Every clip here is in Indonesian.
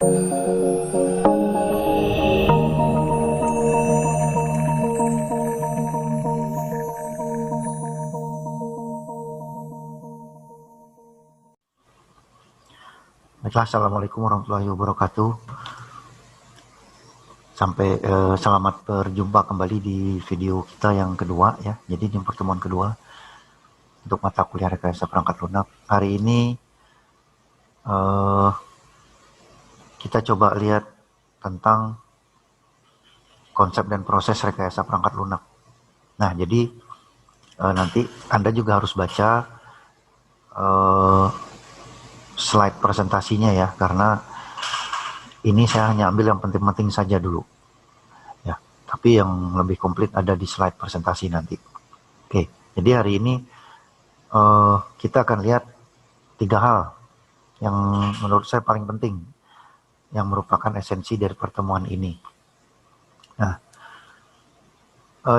Baiklah, assalamualaikum warahmatullahi wabarakatuh. Selamat berjumpa kembali di video kita yang kedua ya. Jadi di pertemuan kedua untuk mata kuliah rekayasa perangkat lunak. Hari ini kita coba lihat tentang konsep dan proses rekayasa perangkat lunak. Nah, jadi nanti Anda juga harus baca slide presentasinya ya, karena ini saya hanya ambil yang penting-penting saja dulu ya, tapi yang lebih komplit ada di slide presentasi nanti. Oke, jadi hari ini kita akan lihat 3 hal yang menurut saya paling penting, yang merupakan esensi dari pertemuan ini. Nah,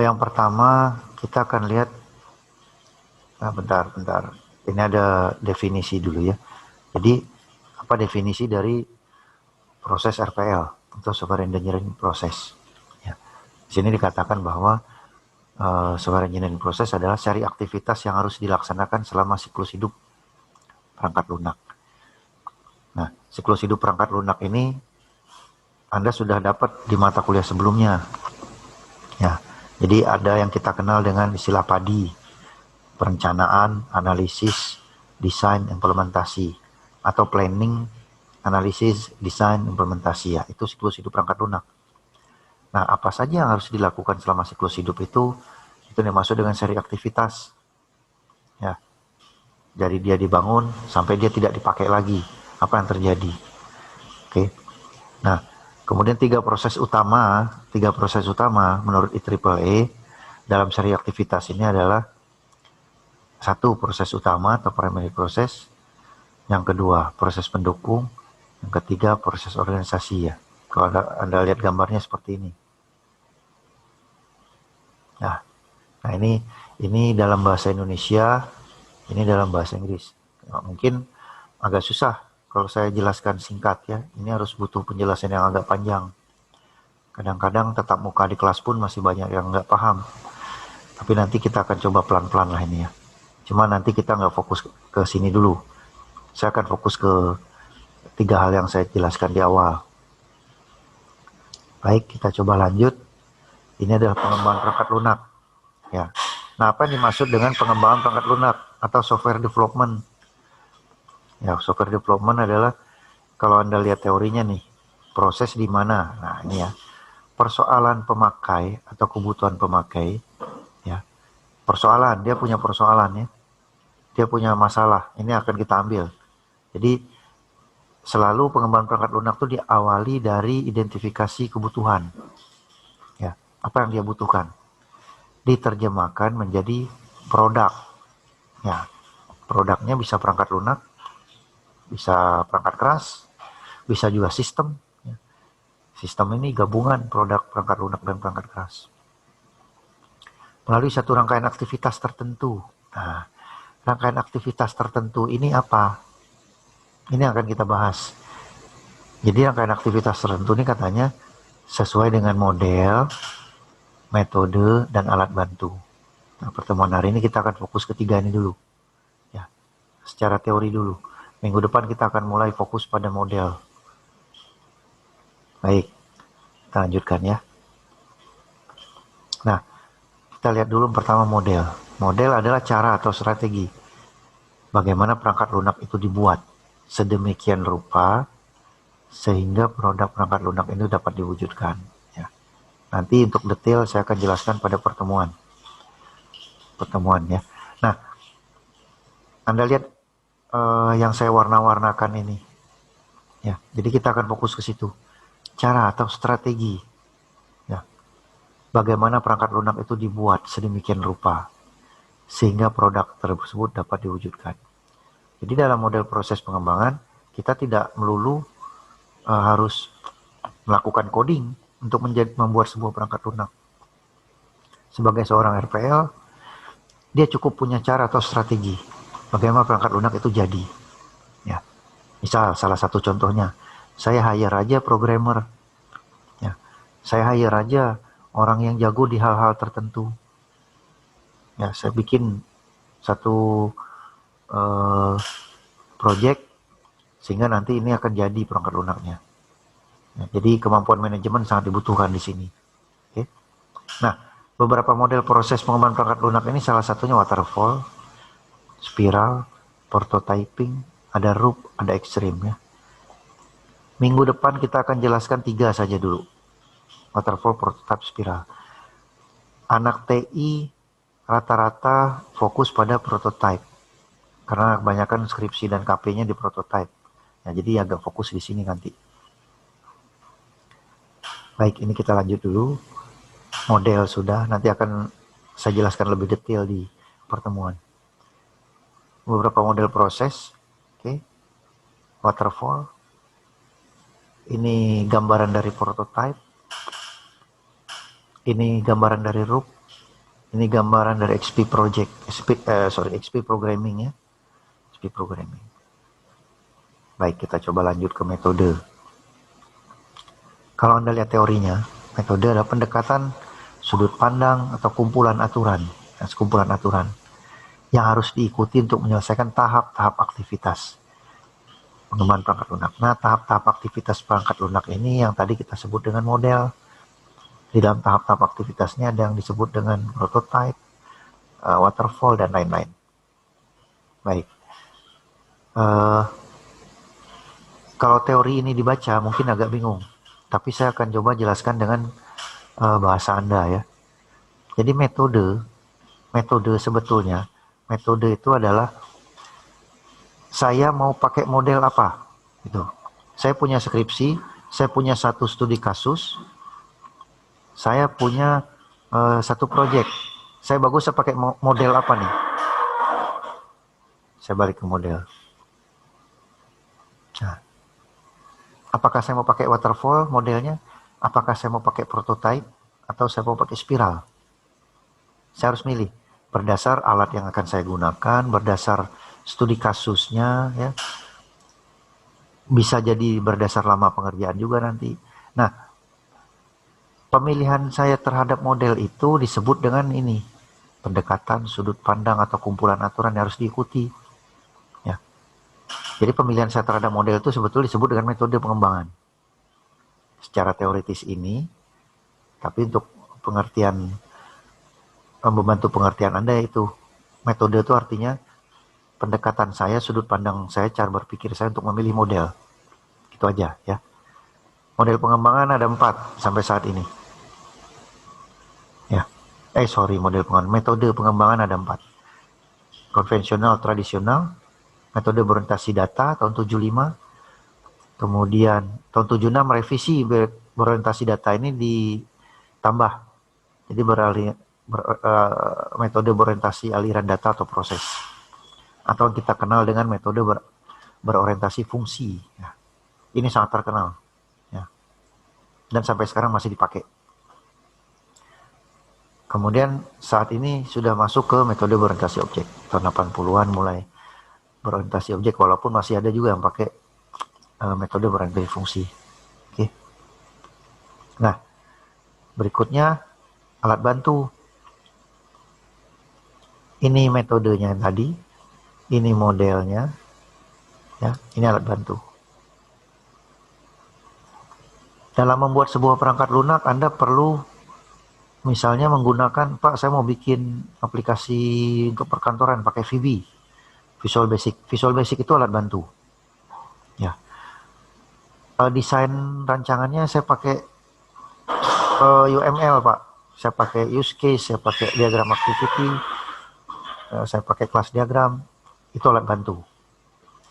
yang pertama kita akan lihat, bentar, ini ada definisi dulu ya. Jadi apa definisi dari proses RPL atau software engineering process ya. Di sini dikatakan bahwa software engineering process adalah seri aktivitas yang harus dilaksanakan selama siklus hidup perangkat lunak. Nah, siklus hidup perangkat lunak ini Anda sudah dapat di mata kuliah sebelumnya ya. Jadi ada yang kita kenal dengan istilah PADI, perencanaan, analisis, desain, implementasi, atau planning, analisis, desain, implementasi ya. Itu siklus hidup perangkat lunak. Nah, apa saja yang harus dilakukan selama siklus hidup itu dimaksud dengan seri aktivitas ya. Dari dia dibangun sampai dia tidak dipakai lagi, apa yang terjadi. Oke. Nah, kemudian 3 proses utama menurut IEEE dalam seri aktivitas ini adalah: 1, proses utama atau primary process; yang kedua, proses pendukung; yang ketiga, proses organisasi ya. Kalau Anda lihat gambarnya seperti ini. Nah, ini dalam bahasa Indonesia, ini dalam bahasa Inggris. Mungkin agak susah kalau saya jelaskan singkat ya. Ini harus butuh penjelasan yang agak panjang. Kadang-kadang tatap muka di kelas pun masih banyak yang nggak paham. Tapi nanti kita akan coba pelan-pelan lah ini ya. Cuma nanti kita nggak fokus ke sini dulu. Saya akan fokus ke 3 hal yang saya jelaskan di awal. Baik, kita coba lanjut. Ini adalah pengembangan perangkat lunak ya. Nah, apa yang dimaksud dengan pengembangan perangkat lunak atau software development ya? Software development adalah, kalau Anda lihat teorinya nih, proses di mana, nah ini ya, persoalan pemakai atau kebutuhan pemakai ya. Persoalan, dia punya persoalan ya, dia punya masalah, ini akan kita ambil. Jadi selalu pengembangan perangkat lunak itu diawali dari identifikasi kebutuhan ya, apa yang dia butuhkan, diterjemahkan menjadi produk ya. Produknya bisa perangkat lunak, bisa perangkat keras, bisa juga sistem ya. Sistem ini gabungan produk perangkat lunak dan perangkat keras melalui satu rangkaian aktivitas tertentu. Nah, rangkaian aktivitas tertentu ini apa? Ini akan kita bahas. Jadi rangkaian aktivitas tertentu ini katanya sesuai dengan model, metode, dan alat bantu. Nah, pertemuan hari ini kita akan fokus ke 3 ini dulu ya, secara teori dulu. Minggu depan kita akan mulai fokus pada model. Baik, kita lanjutkan ya. Nah, kita lihat dulu pertama model. Model adalah cara atau strategi bagaimana perangkat lunak itu dibuat sedemikian rupa sehingga produk perangkat lunak itu dapat diwujudkan ya. Nanti untuk detail saya akan jelaskan pada pertemuan ya. Nah, Anda lihat yang saya warna-warnakan ini ya. Jadi kita akan fokus ke situ, cara atau strategi ya, bagaimana perangkat lunak itu dibuat sedemikian rupa sehingga produk tersebut dapat diwujudkan. Jadi dalam model proses pengembangan kita tidak melulu harus melakukan coding untuk membuat sebuah perangkat lunak. Sebagai seorang RPL, dia cukup punya cara atau strategi bagaimana perangkat lunak itu jadi ya. Misal salah satu contohnya, Saya hire aja programmer, ya. Saya hire aja orang yang jago di hal-hal tertentu. Ya, saya bikin satu project sehingga nanti ini akan jadi perangkat lunaknya. Ya, jadi kemampuan manajemen sangat dibutuhkan di sini. Oke. Nah, beberapa model proses pengembangan perangkat lunak ini salah satunya waterfall, spiral, prototyping, ada root, ada extreme ya. Minggu depan kita akan jelaskan 3 saja dulu. Waterfall, prototype, spiral. Anak TI rata-rata fokus pada prototype. Karena kebanyakan skripsi dan KP-nya di prototype. Nah, jadi agak fokus di sini nanti. Baik, ini kita lanjut dulu. Model sudah, nanti akan saya jelaskan lebih detail di pertemuan. Beberapa model proses, oke. Waterfall. Ini gambaran dari prototype. Ini gambaran dari RUP. Ini gambaran dari XP project, XP programming ya. XP programming. Baik, kita coba lanjut ke metode. Kalau Anda lihat teorinya, metode adalah pendekatan sudut pandang atau kumpulan aturan. Nah, sekumpulan aturan yang harus diikuti untuk menyelesaikan tahap-tahap aktivitas pengembangan perangkat lunak. Nah, tahap-tahap aktivitas perangkat lunak ini yang tadi kita sebut dengan model. Di dalam tahap-tahap aktivitasnya ada yang disebut dengan prototype, waterfall, dan lain-lain. Baik. Kalau teori ini dibaca mungkin agak bingung, tapi saya akan coba jelaskan dengan bahasa Anda ya. Jadi metode sebetulnya, metode itu adalah saya mau pakai model apa gitu. Saya punya skripsi, saya punya satu studi kasus, saya punya satu project. Saya pakai model apa nih? Saya balik ke model. Nah, apakah saya mau pakai waterfall modelnya? Apakah saya mau pakai prototype? Atau saya mau pakai spiral? Saya harus milih berdasar alat yang akan saya gunakan, berdasar studi kasusnya, ya. Bisa jadi berdasar lama pengerjaan juga nanti. Nah, pemilihan saya terhadap model itu disebut dengan ini, pendekatan sudut pandang atau kumpulan aturan yang harus diikuti. Ya. Jadi pemilihan saya terhadap model itu sebetulnya disebut dengan metode pengembangan. Secara teoritis ini, tapi untuk pengertian, membantu pengertian Anda itu, metode itu artinya pendekatan saya, sudut pandang saya, cara berpikir saya untuk memilih model. Itu aja ya. Model pengembangan ada 4 sampai saat ini. Ya. Metode pengembangan ada 4. Konvensional, tradisional, metode berorientasi data tahun 75. Kemudian tahun 76 revisi berorientasi data ini ditambah. Jadi metode berorientasi aliran data atau proses. Atau kita kenal dengan metode berorientasi fungsi. Ya. Ini sangat terkenal. Ya. Dan sampai sekarang masih dipakai. Kemudian saat ini sudah masuk ke metode berorientasi objek. Tahun 80-an mulai berorientasi objek, walaupun masih ada juga yang pakai metode berorientasi fungsi. Oke. Nah, berikutnya alat bantu. Ini metodenya tadi. Ini modelnya, ya, ini alat bantu. Dalam membuat sebuah perangkat lunak, Anda perlu misalnya menggunakan, Pak, saya mau bikin aplikasi untuk perkantoran pakai VB, Visual Basic. Visual Basic itu alat bantu. Ya. Desain rancangannya saya pakai UML, Pak. Saya pakai use case, saya pakai diagram activity, saya pakai kelas diagram. Itu alat bantu.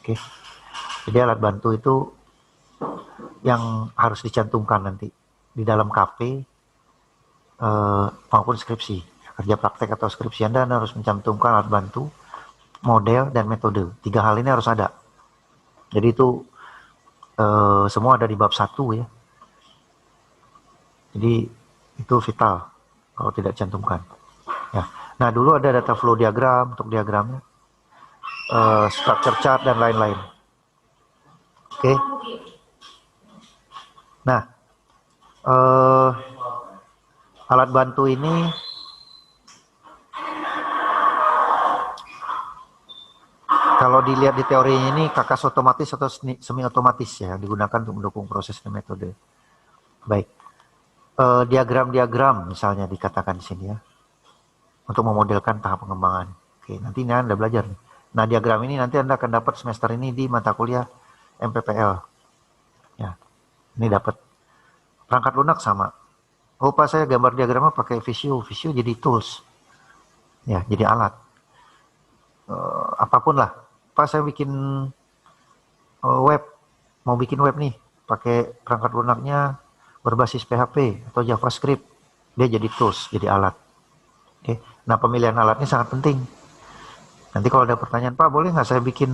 Oke. Jadi alat bantu itu yang harus dicantumkan nanti di dalam KP maupun skripsi. Kerja praktek atau skripsi Anda harus mencantumkan alat bantu, model, dan metode. 3 hal ini harus ada. Jadi itu semua ada di bab 1 ya. Jadi itu vital kalau tidak cantumkan. Ya. Nah, dulu ada data flow diagram untuk diagramnya. Structure chart dan lain-lain. Oke. Nah, alat bantu ini kalau dilihat di teori ini kakas otomatis atau semi otomatis ya, digunakan untuk mendukung proses dan metode. Baik, diagram-diagram misalnya dikatakan di sini ya, untuk memodelkan tahap pengembangan. Oke, nanti Anda belajar. Nah, diagram ini nanti Anda akan dapat semester ini di mata kuliah MPPL. Ya, ini dapat perangkat lunak sama. Oh, Pak, saya gambar diagramnya pakai Visio. Visio jadi tools. Ya, jadi alat. Apapun lah. Pak, saya bikin web. Mau bikin web nih. Pakai perangkat lunaknya berbasis PHP atau JavaScript. Dia jadi tools, jadi alat. Oke. Nah, pemilihan alatnya sangat penting. Nanti kalau ada pertanyaan, Pak, boleh nggak saya bikin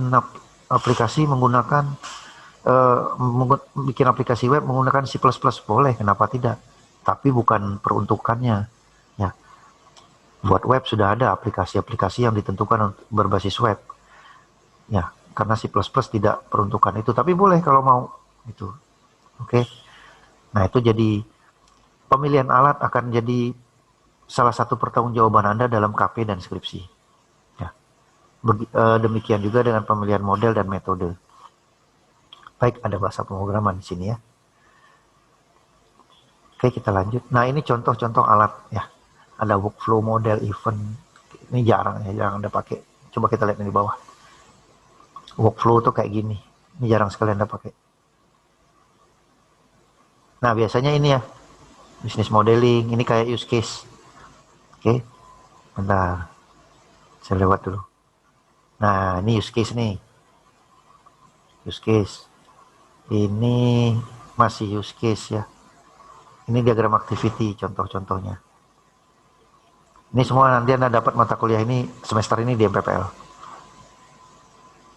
aplikasi menggunakan bikin aplikasi web menggunakan C++? Boleh, kenapa tidak? Tapi bukan peruntukannya. Ya, buat web sudah ada aplikasi-aplikasi yang ditentukan untuk berbasis web. Ya, karena C++ tidak peruntukan itu. Tapi boleh kalau mau itu. Oke. Nah, itu jadi pemilihan alat akan jadi salah satu pertanggungjawaban Anda dalam KP dan skripsi. Ya. Demikian juga dengan pemilihan model dan metode. Baik, ada bahasa pemrograman di sini ya. Oke, kita lanjut. Nah, ini contoh-contoh alat ya. Ada workflow model event. Ini jarang ya, jarang Anda pakai. Coba kita lihat di bawah. Workflow tuh kayak gini. Ini jarang sekali Anda pakai. Nah, biasanya ini ya. Business modeling, ini kayak use case. Oke. Bentar. Saya lewat dulu. Nah, ini use case nih. Use case. Ini masih use case ya. Ini diagram activity contoh-contohnya. Ini semua nanti Anda dapat mata kuliah ini semester ini di MPPL.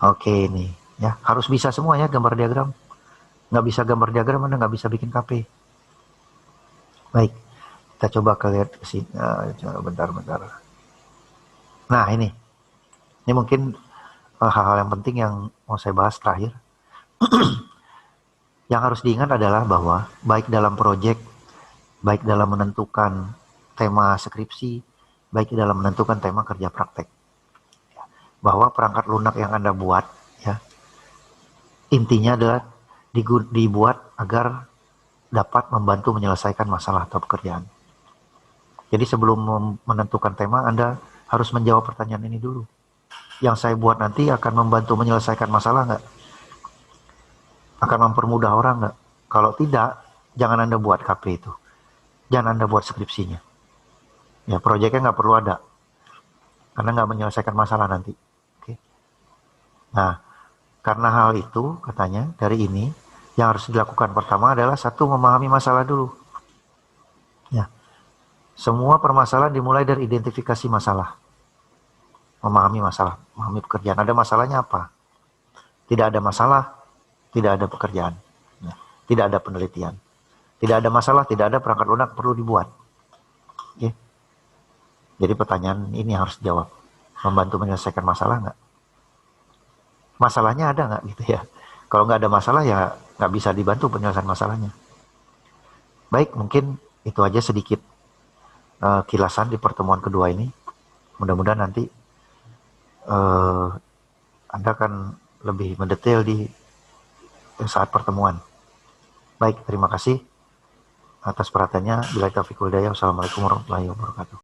Oke, ini ya harus bisa semua ya gambar diagram. Nggak bisa gambar diagram Anda nggak bisa bikin KP. Baik, kita coba lihat ke sini. Bentar. Nah, ini mungkin hal-hal yang penting yang mau saya bahas terakhir. Yang harus diingat adalah bahwa baik dalam proyek, baik dalam menentukan tema skripsi, baik dalam menentukan tema kerja praktek, bahwa perangkat lunak yang Anda buat, ya, intinya adalah dibuat agar dapat membantu menyelesaikan masalah atau pekerjaan. Jadi sebelum menentukan tema, Anda harus menjawab pertanyaan ini dulu. Yang saya buat nanti akan membantu menyelesaikan masalah nggak? Akan mempermudah orang nggak? Kalau tidak, jangan Anda buat KP itu. Jangan Anda buat skripsinya. Ya, proyeknya nggak perlu ada. Karena nggak menyelesaikan masalah nanti. Oke. Nah, karena hal itu, katanya, dari ini, yang harus dilakukan pertama adalah satu, memahami masalah dulu. Ya. Semua permasalahan dimulai dari identifikasi masalah. Memahami masalah, memahami pekerjaan. Ada masalahnya apa? Tidak ada masalah, tidak ada pekerjaan. Ya. Tidak ada penelitian. Tidak ada masalah, tidak ada perangkat lunak perlu dibuat. Oke. Jadi pertanyaan ini harus dijawab. Membantu menyelesaikan masalah nggak? Masalahnya ada nggak gitu ya? Kalau nggak ada masalah ya nggak bisa dibantu penyelesaian masalahnya. Baik, mungkin itu aja sedikit kilasan di pertemuan kedua ini. Mudah-mudahan nanti Anda akan lebih mendetail di saat pertemuan. Baik, terima kasih atas perhatiannya. Bila taufiq wal hidayah. Wassalamualaikum warahmatullahi wabarakatuh.